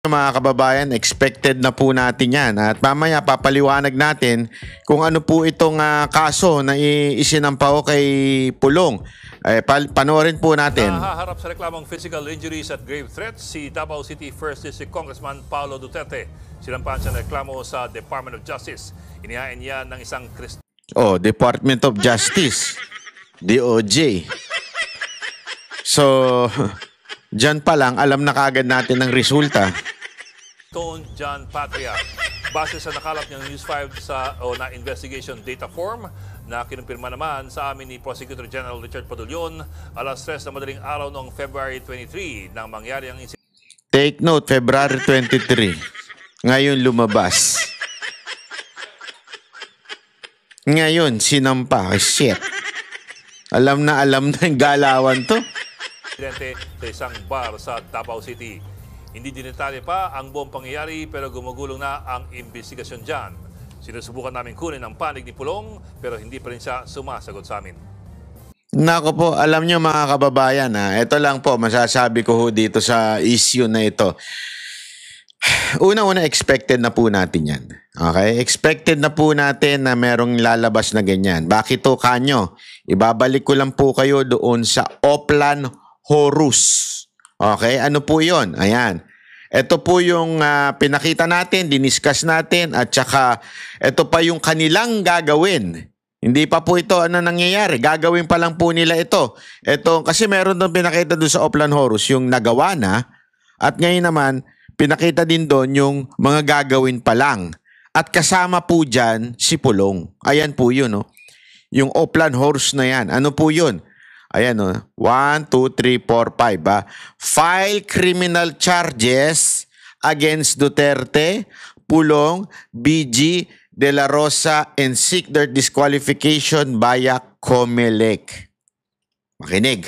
Mga kababayan, expected na po natin yan. At mamaya papaliwanag natin kung ano po itong kaso na isinampaw kay Pulong. Panoorin po natin. Nahaharap sa reklamong physical injuries at grave threats si Davao City 1st District Congressman Paulo Duterte. Sinampahan siya ng reklamo sa Department of Justice. Inihain niya ng isang Department of Justice. DOJ. So, dyan pa lang, alam na kagad natin ang resulta. John Patria. Base sa nakalap niyang News 5 na investigation data form na kinumpirma naman sa amin ni Prosecutor General Richard Padulyon, alas 3 na madaling araw noong February 23 nang mangyari ang incident. Take note, February 23. Ngayon lumabas. Ngayon, sinampa. Shit. Alam na yung galawan to. Sa isang bar sa Davao City. Hindi dinetalye pa ang buong pangyayari pero gumugulong na ang investigasyon dyan. Sinusubukan namin kunin ang panig ni Pulong pero hindi pa rin siya sumasagot sa amin. Nako po, alam nyo mga kababayan, ito lang po masasabi ko dito sa issue na ito. Una-una, expected na po natin yan. Okay? Expected na po natin na merong lalabas na ganyan. Bakit to, kanyo? Ibabalik ko lang po kayo doon sa Oplan Horus. Okay, ano po yon? Ayan. Ito po yung pinakita natin, diniscuss natin, at saka ito pa yung kanilang gagawin. Hindi pa po ito nangyayari. Gagawin pa lang po nila ito. Ito, kasi meron doon pinakita doon sa Oplan Horus, yung nagawa na, at ngayon naman, pinakita din doon yung mga gagawin pa lang. At kasama po dyan si Pulong. Ayan po yun, no? Yung Oplan Horus na yan. Ano po yun? Ayan o, 1, 2, 3, 4, 5. File criminal charges against Duterte, Pulong, BG, De La Rosa, and seek their disqualification via COMELEC. Makinig.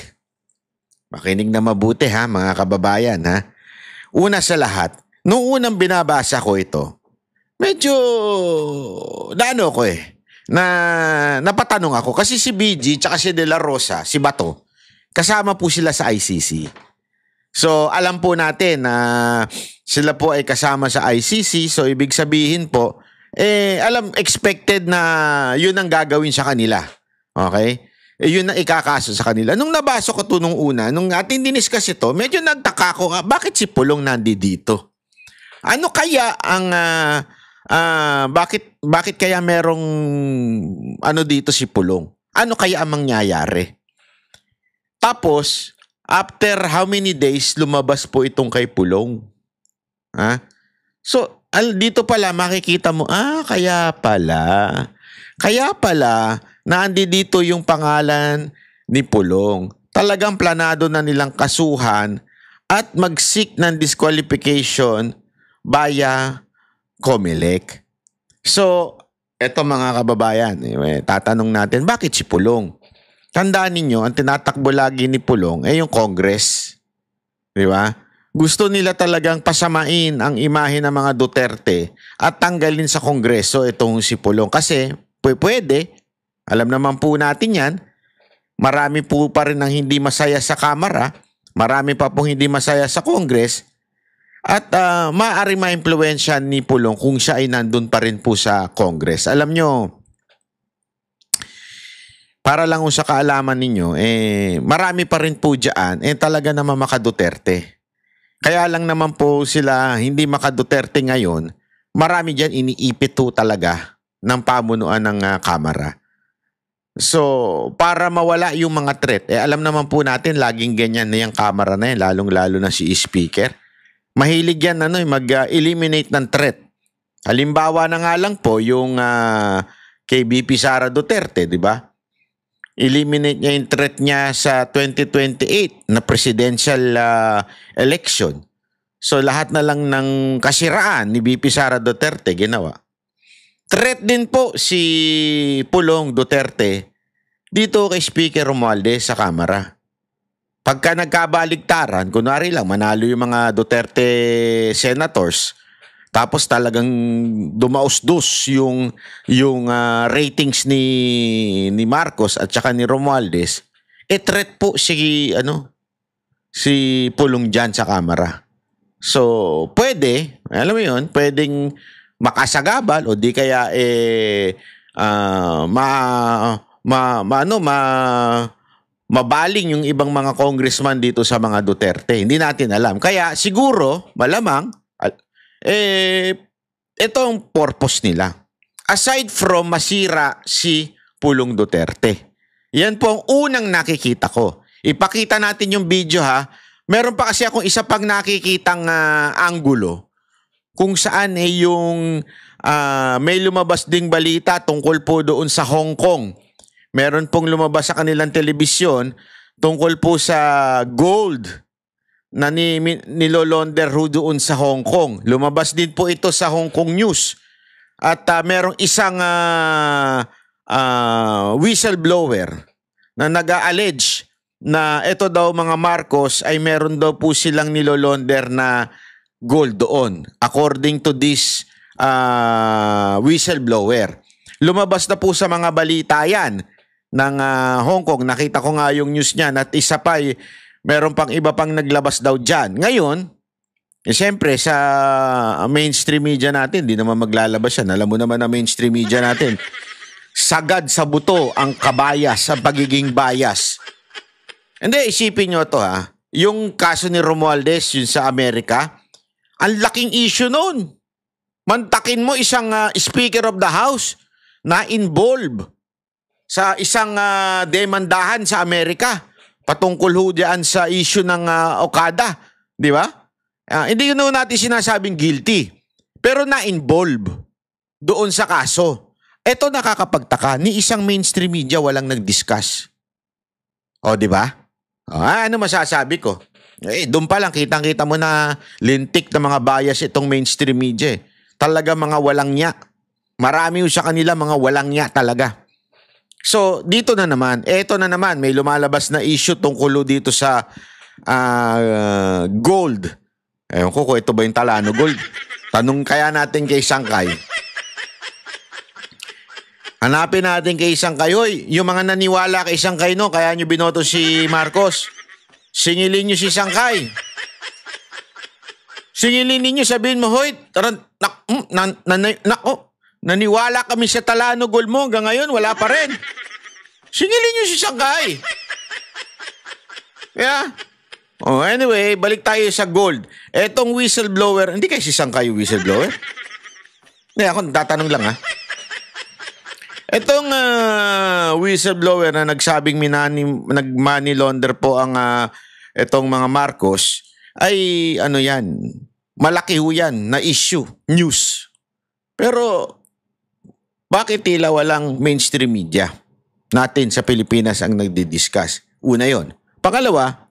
Makinig na mabuti ha, mga kababayan ha. Una sa lahat, nung unang binabasa ko ito, medyo napatanong ako kasi si BG tsaka si De La Rosa, si Bato, kasama po sila sa ICC. So alam po natin na sila po ay kasama sa ICC, so ibig sabihin po expected na yun ang gagawin sa kanila. Okay? Yun ang ikakaso sa kanila. Nung nabasa ko to nung una, nung ating diniscuss ito, medyo nagtaka ko, bakit si Pulong nandito? Ano kaya ang bakit kaya merong dito si Pulong? Ano kaya ang mangyayari? Tapos, after how many days lumabas po itong kay Pulong? So, dito pala makikita mo, kaya pala naandi dito yung pangalan ni Pulong. Talagang planado na nilang kasuhan at mag-seek ng disqualification via COMELEC. So, eto mga kababayan, tatanong natin, bakit si Pulong? Tandaan ninyo, ang tinatakbo lagi ni Pulong ay yung Congress. Di ba? Gusto nila talagang pasamain ang imahe ng mga Duterte at tanggalin sa Kongreso itong si Pulong. Kasi, pwede. Alam naman po natin yan. Marami po pa rin ang hindi masaya sa Kamara. Marami pa pong hindi masaya sa Congress. At maaari ma-impluwensyahan ni Pulong kung siya ay nandun pa rin po sa Congress. Alam nyo, para lang sa kaalaman ninyo, marami pa rin po dyan, talaga naman maka-Duterte. Kaya lang naman po sila hindi maka-Duterte ngayon, marami dyan iniipit po talaga ng pamunuan ng Kamara. So, para mawala yung mga threat, alam naman po natin, laging ganyan na yung Kamara na yan, lalong-lalo na si Speaker. Mahilig yan mag-eliminate ng threat. Halimbawa na nga lang po yung kay BP Sara Duterte, di ba? Eliminate niya yung threat niya sa 2028 na presidential election. So lahat na lang ng kasiraan ni BP Sara Duterte ginawa. Threat din po si Pulong Duterte dito kay Speaker Romualdez sa Kamara. Pagka nagkabaligtaran, kunwari lang, manalo yung mga Duterte senators, tapos talagang dumausdos yung ratings ni Marcos at saka ni Romualdez, threat po si Pulong dyan sa Kamara. So, pwede, alam mo yun, pwedeng makasagabal o di kaya mabaling yung ibang mga congressman dito sa mga Duterte. Hindi natin alam. Kaya siguro, malamang, ito ang purpose nila. Aside from masira si Pulong Duterte. Yan po ang unang nakikita ko. Ipakita natin yung video ha. Meron pa kasi akong isa pang nakikitang anggulo kung saan yung may lumabas ding balita tungkol po doon sa Hong Kong. Meron pong lumabas sa kanilang telebisyon tungkol po sa gold na nilolonder doon sa Hong Kong. Lumabas din po ito sa Hong Kong News. At merong isang whistleblower na nag-a-allege na ito daw mga Marcos ay meron daw po silang nilolonder na gold doon. According to this whistleblower. Lumabas na po sa mga balita yan ng Hong Kong. Nakita ko nga yung news niyan at isa pa meron pang iba pang naglabas daw dyan. Ngayon, siyempre sa mainstream media natin, di naman maglalabas yan. Alam mo naman na mainstream media natin, sagad sa buto ang kabayas, ang pagiging bias. Hindi, isipin nyo to ha. Yung kaso ni Romualdez, yun sa Amerika, ang laking issue noon. Mantakin mo isang Speaker of the House na involved sa isang demandahan sa Amerika patungkol ho diyan sa issue ng Okada. Di ba? Hindi yun natin sinasabing guilty. Pero na-involve doon sa kaso. Ito nakakapagtaka, ni isang mainstream media walang nag-discuss. O, di ba? Ano masasabi ko? Doon pa lang, kitang-kita mo na lintik na mga bias itong mainstream media. Talaga mga walang nya. Marami sa kanila mga walang nya talaga. So, dito na naman, eto na naman, may lumalabas na issue tungkol dito sa gold. Ewan ko kung ito ba yung Talano Gold. Tanong kaya natin kay Sangkay. Hanapin natin kay Sangkay. Hoy, yung mga naniwala kay Sangkay no, kaya nyo binoto si Marcos. Singilin nyo si Sangkay. Singilin ninyo, sabihin mo, hoy, naniwala kami sa Talano Gold mo, hanggang ngayon wala pa rin. Singilin nyo si Sangkay. Yeah. Anyway, balik tayo sa gold. Etong whistleblower, hindi kayo si Sangkay yung whistleblower? Hindi, ako tatanong lang ha. Etong whistleblower na nagsabing nag-money launder po ang etong mga Marcos, ay ano yan, malaki ho yan na issue, news. Pero bakit tila walang mainstream media natin sa Pilipinas ang nagdi-discuss? Una yon. Pangalawa,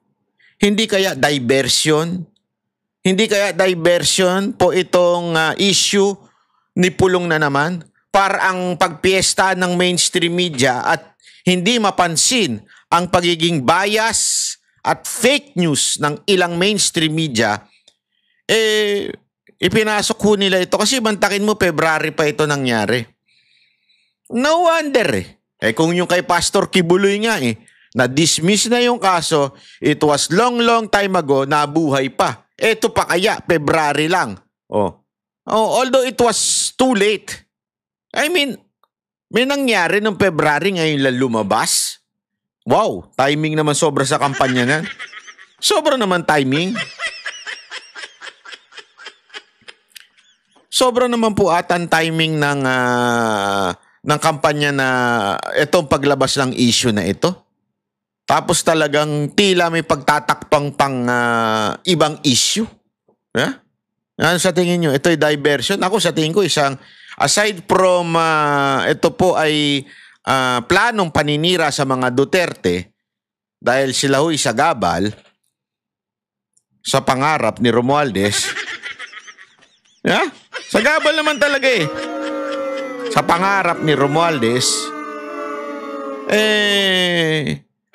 hindi kaya diversion? Hindi kaya diversion po itong issue ni Pulong na naman para ang pagpiesta ng mainstream media at hindi mapansin ang pagiging bias at fake news ng ilang mainstream media, ipinasok ho nila ito kasi bantakin mo, February pa ito nangyari. No wonder kung yung kay Pastor Kibuloy nga na-dismiss na yung kaso, it was long time ago, nabuhay pa. Ito pa kaya, February lang. Although it was too late. I mean, may nangyari nung February ngayon lang lumabas. Wow, timing naman sobra sa kampanya na. Sobra naman timing. Sobra naman po atan timing ng kampanya na itong paglabas ng issue na ito. Tapos talagang tila may pagtatakpang pang ibang issue. Yeah? Ano sa tingin nyo? Ito'y diversion. Ako sa tingin ko isang, aside from ito po ay planong paninira sa mga Duterte dahil sila ho'y sagabal sa pangarap ni Romualdez. Yeah? Sagabal naman talaga sa pangarap ni Romualdez.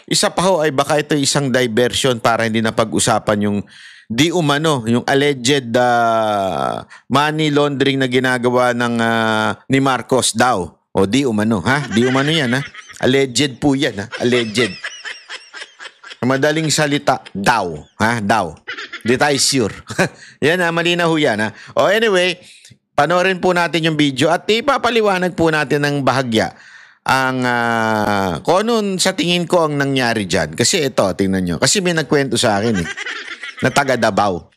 Isa pa ho ay baka ito isang diversion para hindi na pag-usapan yung di umano, yung alleged money laundering na ginagawa ng ni Marcos daw. O di umano, ha? Di umano yan, ha? Alleged po yan, ha? Alleged. Madaling salita, daw. Ha? Daw. Di tayo sure. Yan ha, malinaw yan ha. O anyway, panoorin po natin yung video at ipapaliwanag po natin ng bahagya ang kung ano sa tingin ko ang nangyari dyan. Kasi ito, tingnan nyo. Kasi may nagkwento sa akin na taga Davao.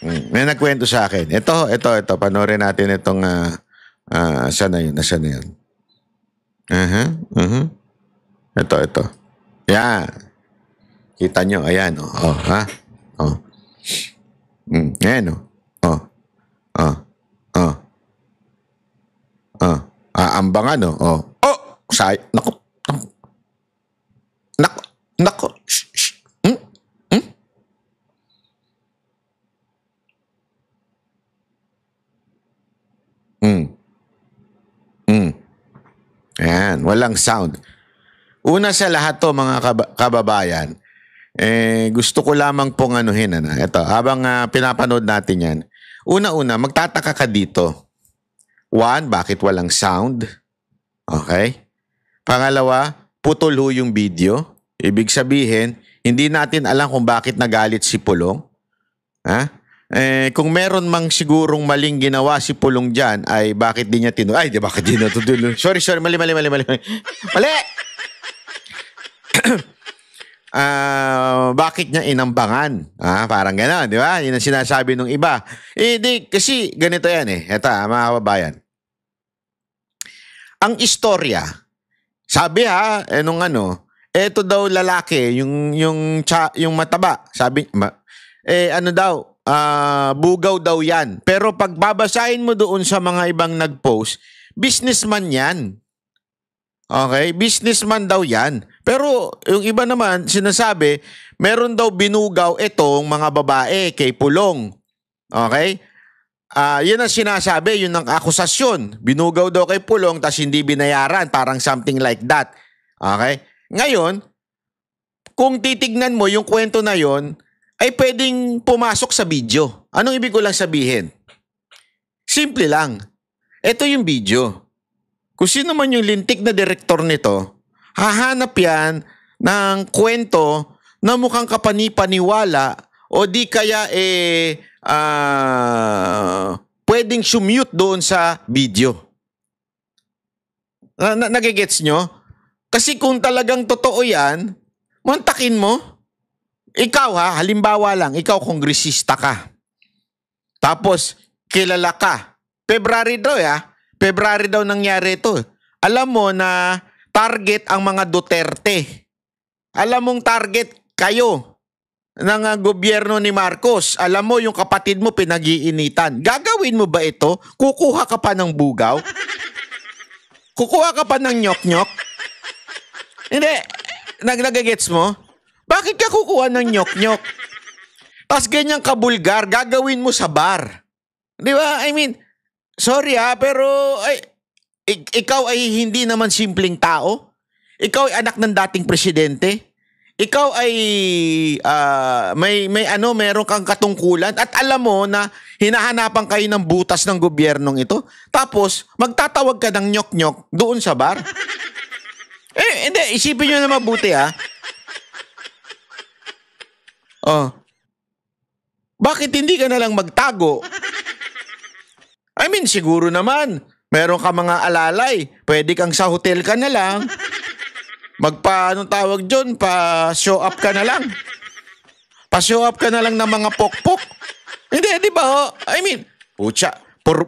May nagkwento sa akin. Ito. Panoorin natin itong saan na yun? Nasaan na yun? Ito. Yan. Kita nyo. Ayan. Ha? Ayan. Aambangan. Nako. Shh. Ayan, walang sound. Una sa lahat to mga kababayan, gusto ko lamang pong anuhin. Ito, habang pinapanood natin yan. Una-una, magtataka ka dito. One, bakit walang sound? Okay? Pangalawa, putol ho yung video. Ibig sabihin, hindi natin alam kung bakit nagalit si Pulong. Ha? Kung meron mang sigurong maling ginawa si Pulong dyan, ay bakit di niya bakit di natutulong? Sorry, mali. Mali! Bakit niya inambangan? Parang gano'n, di ba? Yun ang sinasabi ng iba. Kasi ganito yan Ito, mga kababayan. Ang istorya, sabi eto daw lalaki, yung mataba, sabi, bugaw daw yan. Pero pag babasahin mo doon sa mga ibang nag-post, businessman yan. Okay? Businessman daw yan. Pero yung iba naman, sinasabi, meron daw binugaw itong mga babae kay Pulong. Okay? Yan ang sinasabi, yun ang akusasyon. Binugaw daw kay Pulong, tas hindi binayaran. Parang something like that. Okay? Ngayon, kung titignan mo yung kwento na yon, ay pwedeng pumasok sa video. Anong ibig ko lang sabihin? Simple lang. Ito yung video. Kung sino man yung lintik na direktor nito, hahanap yan ng kwento na mukhang kapanipaniwala o di kaya pwedeng sumute doon sa video. Nagigets nyo? Kasi kung talagang totoo yan, mantakin mo. Ikaw halimbawa lang, ikaw kongresista ka. Tapos, kilala ka. February daw nangyari ito. Alam mo na target ang mga Duterte. Alam mong target kayo ng gobyerno ni Marcos. Alam mo yung kapatid mo pinag-iinitan. Gagawin mo ba ito? Kukuha ka pa ng bugaw? Kukuha ka pa ng nyok-nyok? Hindi. Nagagets mo? Bakit ka kukuha ng nyok-nyok? Tapos ganyang kabulgar, gagawin mo sa bar. Di ba? I mean, sorry pero ikaw ay hindi naman simpleng tao. Ikaw ay anak ng dating presidente. Ikaw ay meron kang katungkulan at alam mo na hinahanapan kayo ng butas ng gobyernong ito. Tapos, magtatawag ka ng nyok-nyok doon sa bar. Hindi, isipin nyo na mabuti Bakit hindi ka na lang magtago? I mean, siguro naman, meron ka mga alalay. Pwede kang sa hotel ka na lang. Pa-show up ka na lang. Pa-show up ka na lang ng mga pokpok. Hindi, di ba? I mean,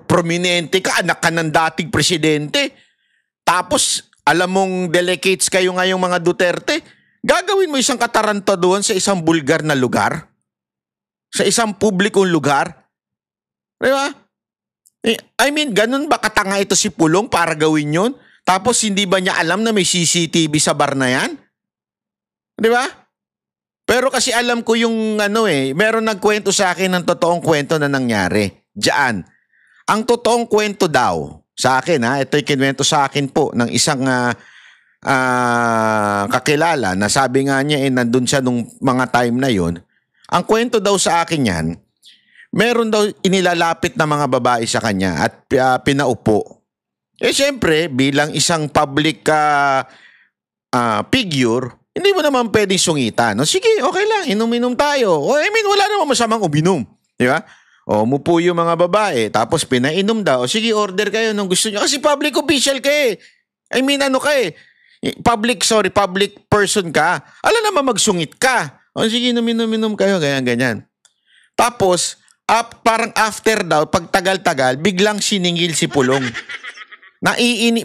prominente ka, anak ka ng dating presidente. Tapos, alam mong delegates kayo ngayong mga Duterte. Gagawin mo isang kataranta doon sa isang bulgar na lugar? Sa isang publikong lugar? Di ba? I mean, ganun ba katanga ito si Pulong para gawin yun? Tapos hindi ba niya alam na may CCTV sa bar na yan? Di ba? Pero kasi alam ko yung meron nagkwento sa akin ng totoong kwento na nangyari. Diyan. Ang totoong kwento daw sa akin, ito'y kinwento sa akin po ng isang kakilala na sabi nga niya nandun siya nung mga time na yon. Ang kwento daw sa akin yan, meron daw inilalapit na mga babae sa kanya at pinaupo. Siyempre, bilang isang public figure, Hindi mo naman pwedeng sungitan. No? Sige, okay lang, inom-inom tayo. O, I mean, wala naman masamang uminom. Di ba? O, umupo yung mga babae, tapos pinainom daw. O, sige, order kayo nung gusto nyo. Kasi public official ka eh. I mean, ano ka eh. Public person ka. Alam naman magsungit ka. O, sige, inom-inom kayo, ganyan. Tapos, parang after daw, pag tagal-tagal, biglang siningil si Pulong.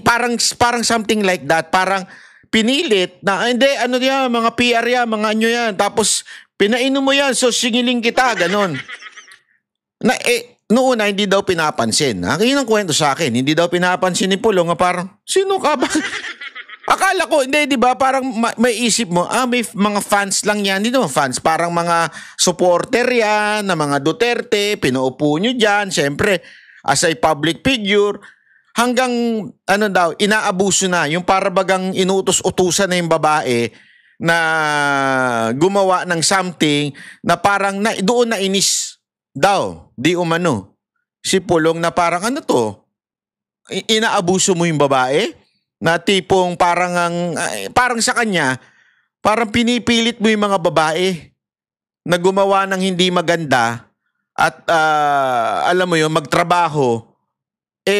Parang something like that. Parang, pinilit na, hindi, ano yan, mga PR yan, mga anyo yan. Tapos, pinainom mo yan, so singiling kita, ganon. Noon na hindi daw pinapansin. Yun ang kwento sa akin. Hindi daw pinapansin ni Pulong, parang, sino ka ba? Akala ko, hindi, di ba? Parang may isip mo, may mga fans lang yan. Hindi naman fans, parang mga supporter yan, na mga Duterte, pinuupo nyo dyan. Siyempre, as a public figure, hanggang, inaabuso na. Yung parabagang inutos-utusan na yung babae na gumawa ng something na parang doon na inis daw. Di umano. Si Pulong na parang inaabuso mo yung babae? Na tipong parang sa kanya, parang pinipilit mo yung mga babae na gumawa ng hindi maganda at alam mo yun, magtrabaho.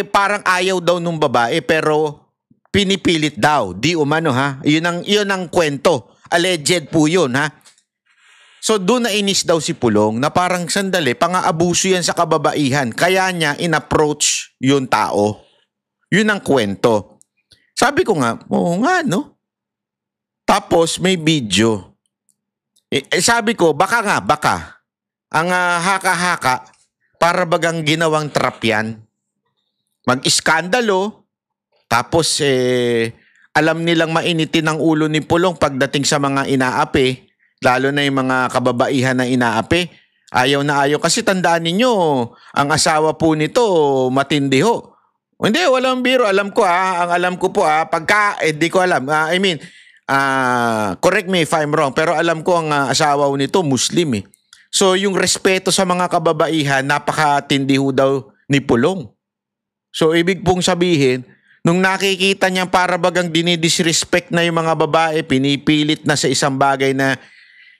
Parang ayaw daw nung babae pero pinipilit daw. Di umano ha. Yun ang kwento. Alleged po yun ha. So doon na inis daw si Pulong na parang sandali, pang-aabuso yan sa kababaihan. Kaya niya in-approach yung tao. Yun ang kwento. Sabi ko nga, oo nga no. Tapos may video. Sabi ko, baka. Ang haka-haka, para bagang ginawang trap yan. Mag-iskandalo, tapos alam nilang mainitin ang ulo ni Pulong pagdating sa mga inaapi, lalo na yung mga kababaihan na inaapi. Ayaw na ayaw. Kasi tandaan ninyo, ang asawa po nito, matindi ho. Hindi, walang biro. Alam ko ang alam ko po pagka, di ko alam. Correct me if I'm wrong, pero alam ko ang asawa nito, Muslim eh. So yung respeto sa mga kababaihan, napakatindi ho daw ni Pulong. So, ibig pong sabihin, nung nakikita niya para bagang dinidisrespect na yung mga babae, pinipilit na sa isang bagay na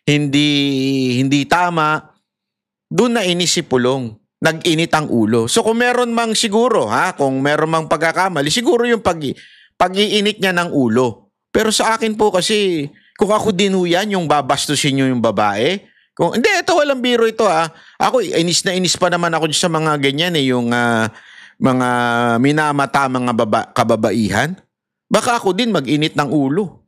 hindi tama, doon na inis si Pulong. Nag-init ang ulo. So, kung meron mang siguro, kung meron mang pagkakamali, siguro yung pag-iinit niya ng ulo. Pero sa akin po kasi, kung ako din yan, yung babastusin niyo yung babae, hindi, ito walang biro ito Ako, inis na inis pa naman ako sa mga ganyan yung mga minamata mga kababaihan, baka ako din mag-init ng ulo.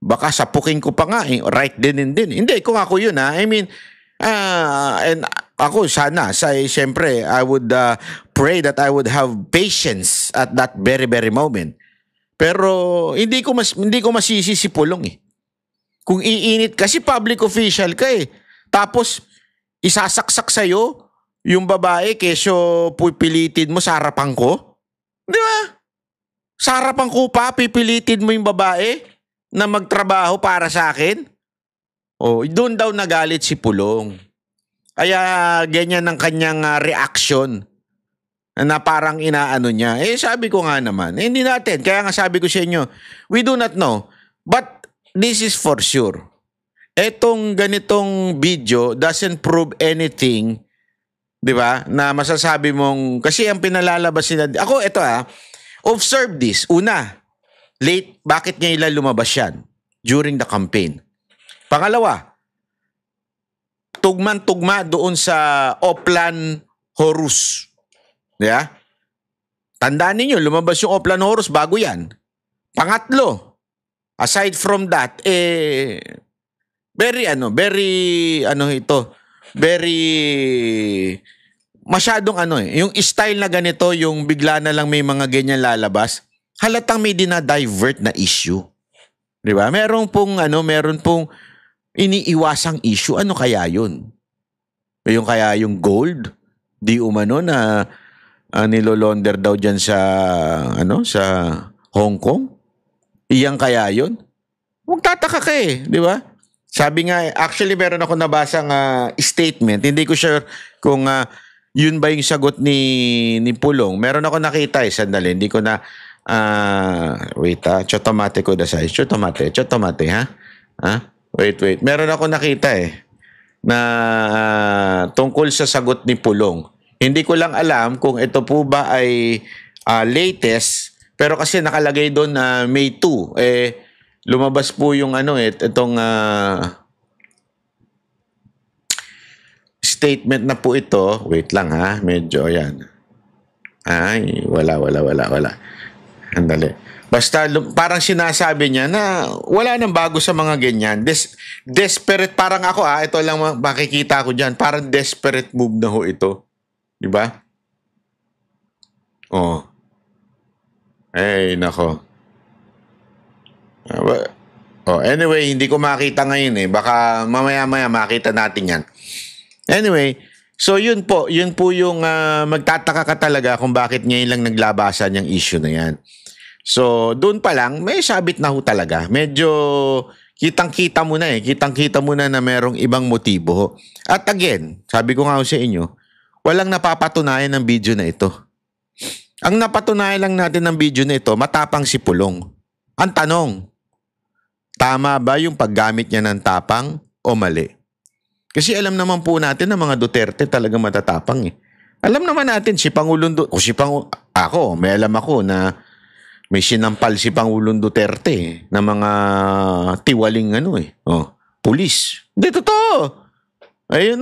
Baka sapukin ko pa nga right then and then. Hindi, kung ako yun I mean, and ako siyempre, I would pray that I would have patience at that very, very moment. Pero hindi ko masisi si Pulong Kung iinit, kasi public official ka Tapos, isasaksak sa'yo, yung babae, kesyo pipilitin mo sa harapan ko? Di ba? Sa harapan ko pa, pipilitin mo yung babae na magtrabaho para sa akin? Doon daw nagalit si Pulong. Kaya ganyan ang kanyang reaction na parang inaano niya. Sabi ko nga naman, hindi natin. Kaya nga sabi ko sa inyo, we do not know. But this is for sure. Etong ganitong video doesn't prove anything. Di ba? Na masasabi mong, kasi ang pinalalabas nila, ako ito observe this. Una, late, bakit niya ilan lumabas yan? During the campaign. Pangalawa, tugman-tugma doon sa Oplan Horus. Yeah? Tandaan ninyo, lumabas yung Oplan Horus bago yan. Pangatlo, aside from that, very masyadong yung style na ganito, yung bigla na lang may mga ganyan lalabas, halatang may dinadivert na issue. Di ba? Meron pong iniiwasang issue. Ano kaya yun? Yung kaya yung gold? Di umano na nilolonder daw dyan sa Hong Kong? Iyang kaya yun? Huwag tataka ka di ba? Sabi nga, actually meron ako nabasang statement. Hindi ko sure kung yun ba yung sagot ni Pulong. Meron ako nakita sandali. Hindi ko na, wait chotomate ko dasay. Chotomate ha? Wait. Meron ako nakita na tungkol sa sagot ni Pulong. Hindi ko lang alam kung ito po ba ay latest, pero kasi nakalagay doon na May 2. Lumabas po yung itong statement na po ito. Wait lang medyo yan. Ay, wala. Andali. Basta parang sinasabi niya na wala nang bago sa mga ganyan. Desperate parang ako ito lang makikita ko diyan. Parang desperate move na ho ito. 'Di ba? Oh. Ay, nako. Anyway, hindi ko makita ngayon Baka mamaya-maya makita natin 'yan. Anyway, so yun po yung magtataka ka talaga kung bakit ngayon lang naglabasan yung issue na 'yan. So, doon pa lang, may sabit na ho talaga. Medyo kitang-kita mo na Kitang-kita mo na merong ibang motibo. At again, sabi ko nga sa inyo, walang napapatunayan ng video na ito. Ang napatunayan lang natin ng video na ito, matapang si Pulong. Ang tanong, tama ba yung paggamit niya ng tapang o mali? Kasi alam naman po natin na mga Duterte talaga matatapang Alam naman natin si Pangulong may alam ako na may sinampal si Pangulong Duterte na mga tiwaling pulis. Hindi, totoo. Ayun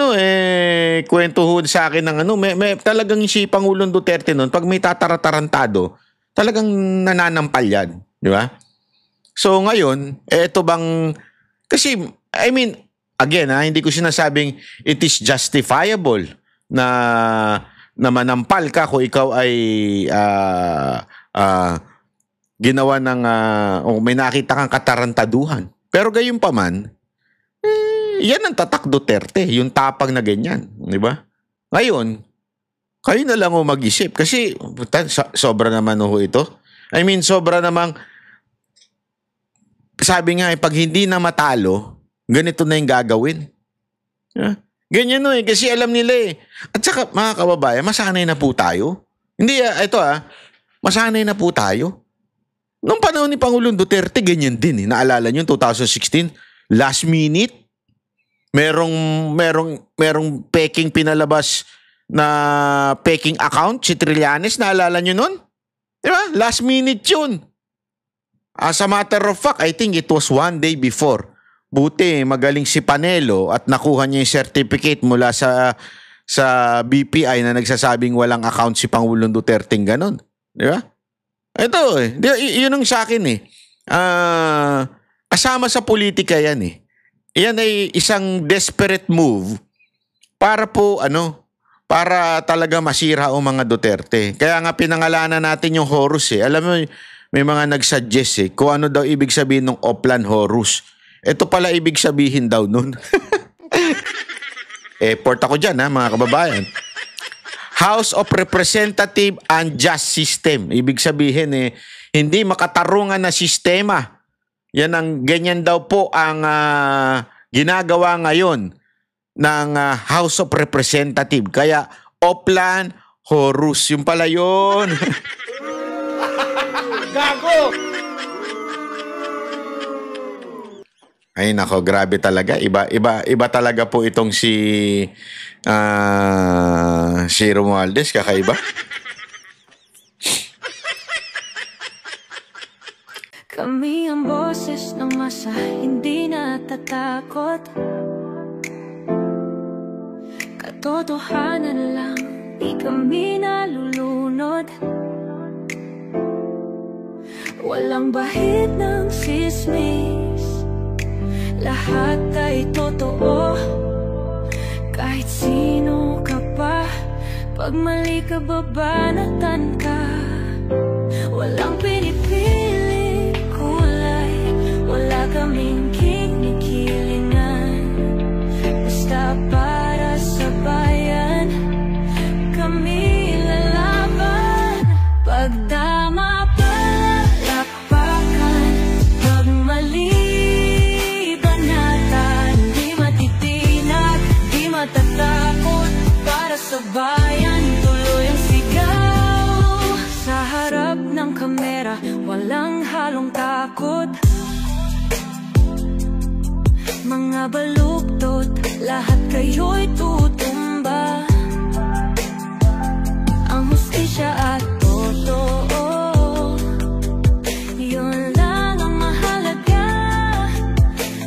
kwento ho sa akin ng may talagang si Pangulong Duterte noon, pag may tataratarantado, talagang nananampal yan. Di ba? So ngayon, ito bang, kasi, again hindi ko sinasabing it is justifiable na manampal ka kung ikaw ay ginawa ng may nakita kang katarantaduhan. Pero gayon pa man, yan ang tatak Duterte, yung tapang na ganyan, di ba? Ngayon, kayo na lang mag-isip kasi sobra naman ito. Sobra namang sabi nga pag hindi na matalo, ganito na yung gagawin. Ganyan kasi alam nila At saka mga kababayan, masanay na po tayo. Hindi masanay na po tayo. Nung panahon ni Pangulong Duterte, ganyan din Naalala niyo 2016, last minute, merong peking pinalabas na peking account, si Trillanes, naalala niyo nun? Di ba? Last minute yun. As a matter of fact, I think it was one day before. Buti, magaling si Panelo at nakuha niya yung certificate mula sa BPI na nagsasabing walang account si Pangulong Duterte ganon. Di ba? Ito yun ang sa akin kasama sa politika yan Yan ay isang desperate move para po para talaga masira ang mga Duterte. Kaya nga pinangalanan natin yung Horus Alam mo, may mga nagsuggest kung ano daw ibig sabihin ng Oplan Horus. Ito pala ibig sabihin daw nun. Port ako dyan mga kababayan. House of Representative and Just System. Ibig sabihin hindi makatarungan na sistema. Yan ang ganyan daw po ang ginagawa ngayon ng House of Representative. Kaya Oplan Horus. Yung pala yun. Gago! Ay nako, grabe talaga. Iba talaga po itong si Romualdez, kakaiba. Kami ang boses ng masa, hindi natatakot. Katotohanan lang, di kami nalulunod. Walang bahid ng sismis, lahat ay totoo. Kahit sino ka pa, pag mali ka babanatan ka. Walang pinipili kulay, wala kaming kinikilingan. Basta para sa bayan, kami lalaban. Pagdama palakpakan, pag mali matatakot para sa bayan, tuloy ang sigaw. Sa harap ng kamera, walang halong takot. mga baluktot, lahat kayo'y tutumba. Ang hustisya at totoo, yun lang ang mahalaga.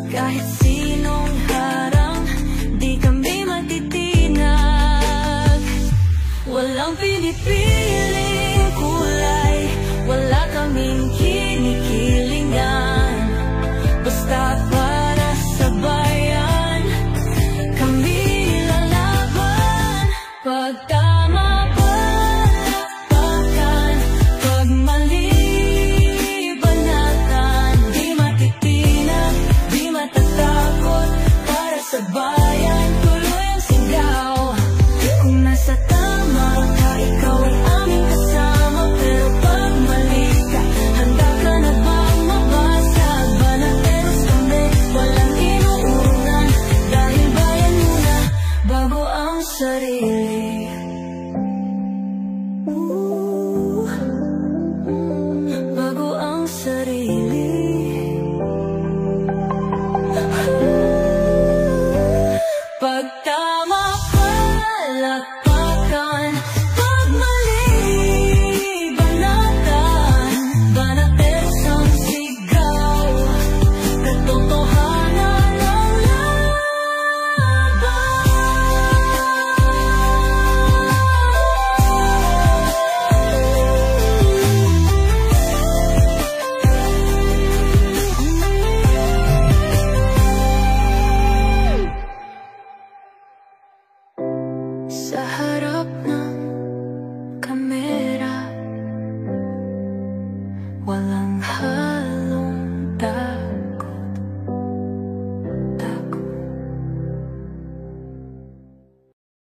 Kahit sinong harang, di kami matitinag. Walang pinipiling kulay, wala kaming kinikilingan. Basta para sa bayan, kami lalaban. Pag tama palakpakan, pag mali banatan. Di matitinag, di matatakot, para sa bayan tuloy ang sigaw. Kung nasa tama ka, ikaw ay aming kasama. Pero pag mali ka, handa ka na bang mabasag? Banateros kami, walang inuunan, dahil bayan muna bago ang sarili. Bago ang sarili. Pag tama palakpakan, pag mali banatan. Banateros ang sigaw, katotohanan ang laban. Sa harap